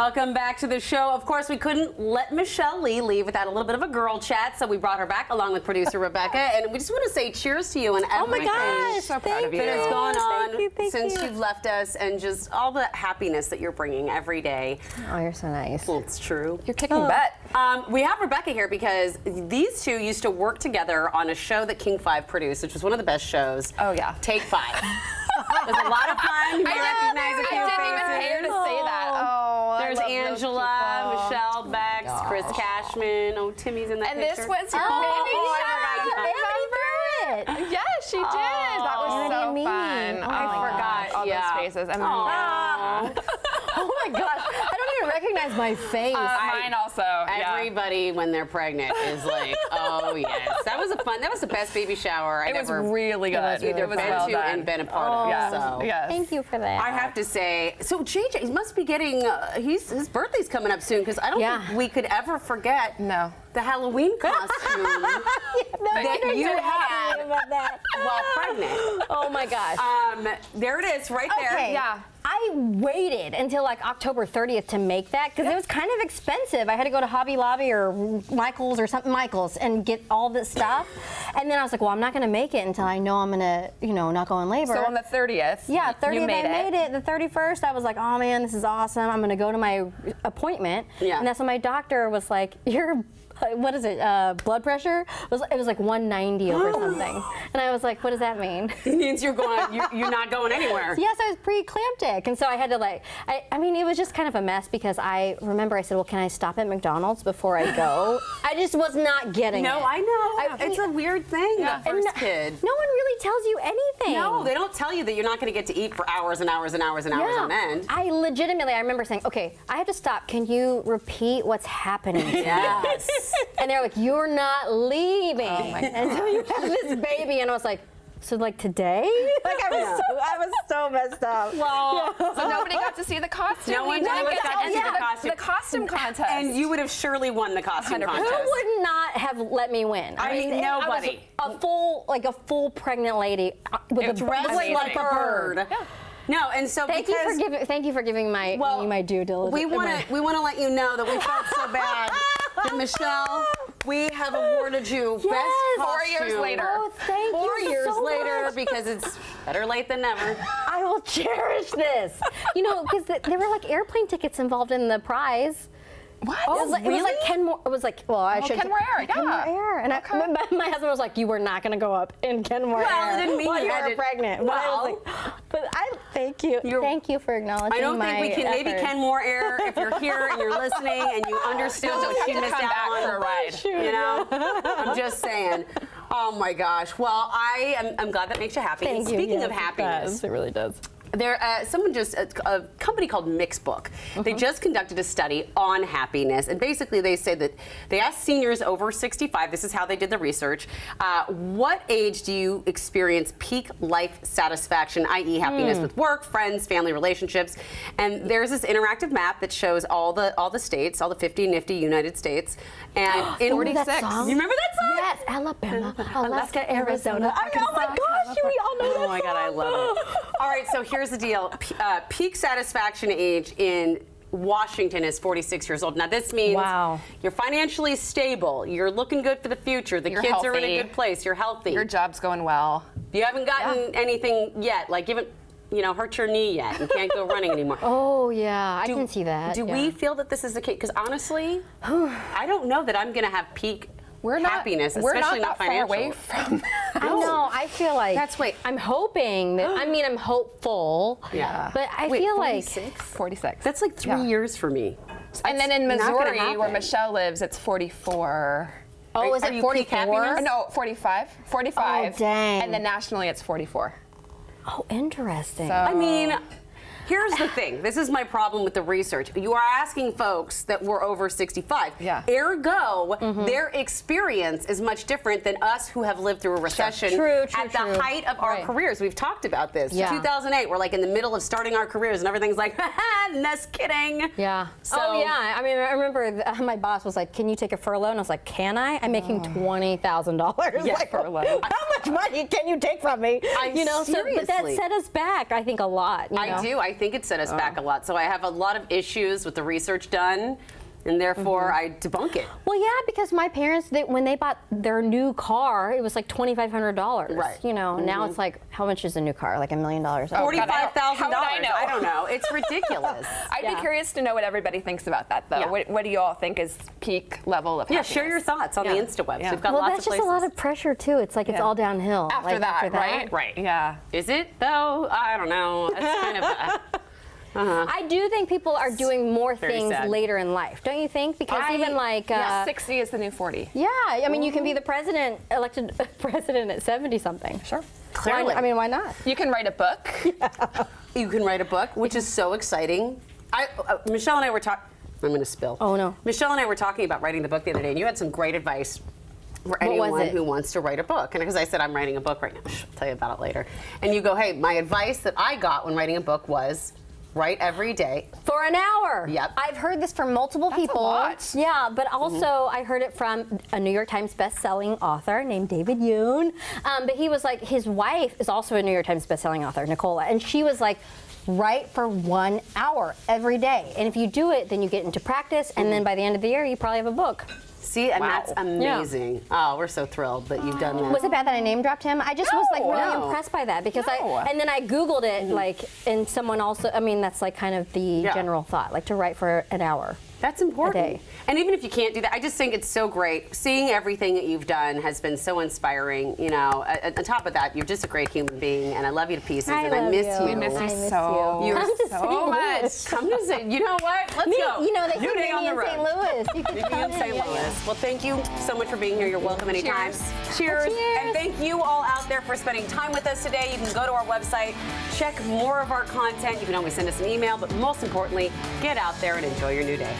Welcome back to the show. Of course, we couldn't let Michelle Lee leave without a little bit of a girl chat, so we brought her back along with producer Rebecca, and we just want to say cheers to you and everything. Oh my gosh, so proud of you. That has gone on since you. you've left us, and just all the happiness that you're bringing every day. Oh, you're so nice. Well, it's true. You're kicking butt. We have Rebecca here because these two used to work together on a show that King 5 produced, which was one of the best shows. Oh, yeah. Take 5. It was a lot of fun. You may recognize a few I didn't even pay her to say that. Oh, there's Angela, Michelle, Bex, Chris Cashman. Oh, Timmy's in that and picture. this was your baby shower. Remember? Yes, she did. That was so fun. I forgot. All those faces. And Oh my gosh, I don't even recognize my face. mine also. Everybody, when they're pregnant, is like, oh yes. That was the best baby shower I've ever. It was really good. Either been well to done. and been a part of. Yeah. So. Yes. Thank you for that. I have to say, so JJ, he must be getting, his birthday's coming up soon, because I don't think we could ever forget the Halloween costume that you had while pregnant. Oh my gosh. There it is, right there. Okay. Yeah. I waited until like October 30th to make that because it was kind of expensive. I had to go to Hobby Lobby or Michael's or something, and get all this stuff. And then I was like, well, I'm not going to make it until I know I'm going to, not go in labor. So on the 30th, yeah, 30th you made I made it. The 31st, I was like, oh man, this is awesome. I'm going to go to my appointment. Yeah. And that's when my doctor was like, what is it, blood pressure? It was like 190 over something. And I was like, what does that mean? It means you're not going anywhere. Yes, I was pre-eclamptic. And so I had to I mean, it was just kind of a mess because I remember I said, well, can I stop at McDonald's before I go? I just was not getting it. No, I know. It's a weird thing, the first kid. No one really tells you anything. No, they don't tell you that you're not going to get to eat for hours and hours and hours and hours on end. I remember saying, okay, I have to stop. Can you repeat what's happening? Yes. And they're like, you're not leaving until you have this baby. And I was like, so like today? Like I was so messed up. Well, so nobody got to see the costume. No one got to see the costume. The costume contest. And you would have surely won the costume 100%. contest. Who would not have let me win? I mean, nobody. I was a full pregnant lady with a dressed like a bird. Yeah. No, and so thank you for giving my due diligence. We want to let you know that we felt so bad that Michelle, we have awarded you best costume. 4 years later. Oh, thank you 4 years so later, much. because it's better late than never. I will cherish this. Because there were like airplane tickets involved in the prize. What? It was like Kenmore. It was like, well, I should. Kenmore Air, yeah. Kenmore Air. And my husband was like, you were not going to go up in Kenmore Air. Well, it didn't mean you were pregnant. But I was like, I thank you. Thank you for acknowledging my I don't think we can. efforts. Maybe Kenmore Air, if you're here and you're listening and you understood what she missed out on. For a ride. I'm just saying. Oh my gosh. Well, I'm glad that makes you happy. Thank and you. Speaking Yes, of happiness, it really does. A company called Mixbook. They just conducted a study on happiness, and basically they say that they asked seniors over 65. This is how they did the research. What age do you experience peak life satisfaction, i.e., happiness with work, friends, family relationships? And there's this interactive map that shows all the states, all the 50 nifty United States, and in 46. That song? You remember that song? Yes, Alabama, Alaska, Arizona. Oh my gosh, we all know that. Oh my God, I love it. All right, so here's the deal. Peak satisfaction age in Washington is 46 years old. Now this means you're financially stable, you're looking good for the future, the kids are in a good place, you're healthy. Your job's going well. You haven't gotten anything yet, like hurt your knee yet and can't go running anymore. Oh yeah, I can see that. Do we feel that this is the case? Because honestly, I don't know that I'm going to have peak happiness, especially not financial. Far away from I know. I feel like I'm hoping that. I'm hopeful. Yeah. But I feel 46. That's like 3 years for me. And then in Missouri, where Michelle lives, it's 44. Oh, is it 44? No, 45. 45. Oh, dang. And then nationally, it's 44. Oh, interesting. So, I mean, here's the thing. This is my problem with the research. You are asking folks that were over 65. Yeah. Ergo, their experience is much different than us who have lived through a recession at the height of our careers. We've talked about this. Yeah. 2008, we're like in the middle of starting our careers and everything's like, just kidding. Yeah. So, I mean, I remember my boss was like, can you take a furlough? And I was like, can I? I'm making $20,000. Yeah, furlough. How am much money can you take from me? But that set us back, I think, a lot. I do. I think it set us back a lot. So I have a lot of issues with the research done, and therefore I debunk it. Well, yeah, because my parents, when they bought their new car, it was like $2,500. Right. Now it's like, how much is a new car? Like $1 million. $45,000. How would I know? I don't know. It's ridiculous. I'd be curious to know what everybody thinks about that, though. Yeah. What do you all think is peak level of happiness? Share your thoughts on the InstaWebs. Yeah. We've got Well, lots that's of just places. a lot of pressure, too. It's like it's all downhill. After that, right? Right. Yeah. Is it, though? I don't know. It's kind of I do think people are doing more Very things sad. later in life, don't you think? Because even like 60 is the new 40. yeah, I mean, you can be the elected president at 70-something. Sure. Clearly. Why not? You can write a book. You can write a book, which is so exciting. Michelle and I were talking. I'm going to spill. Oh, no. Michelle and I were talking about writing the book the other day, and you had some great advice for was anyone it? who wants to write a book. And because I said I'm writing a book right now, I'll tell you about it later. And you go, hey, my advice that I got when writing a book was write every day. For an hour. Yep. I've heard this from multiple people. a lot. Yeah, but also I heard it from a New York Times best-selling author named David Yoon. But he was like, his wife is also a New York Times best-selling author, Nicola, and she was like, write for 1 hour every day. And if you do it, then you get into practice, and then by the end of the year, you probably have a book. See, and that's amazing. Oh, we're so thrilled that you've done that. Was it bad that I name dropped him? I just was like really No. impressed by that because No. and then I Googled it and someone also, I mean, that's like kind of the general thought, like to write for an hour. That's important. A day. And even if you can't do that, I just think it's so great. Seeing everything that you've done has been so inspiring. On top of that, you're just a great human being, and I love you to pieces, and I love miss you. you. We miss I you miss so, you. You're Come to so St. much. Louis. Come to say, you know what? Let's go. They New said day on the in road. St. Louis. You could Meet me come in St. Louis. Well, thank you so much for being here. You're welcome anytime. Cheers. Cheers. And thank you all out there for spending time with us today. You can go to our website, check more of our content. You can always send us an email, but most importantly, get out there and enjoy your new day.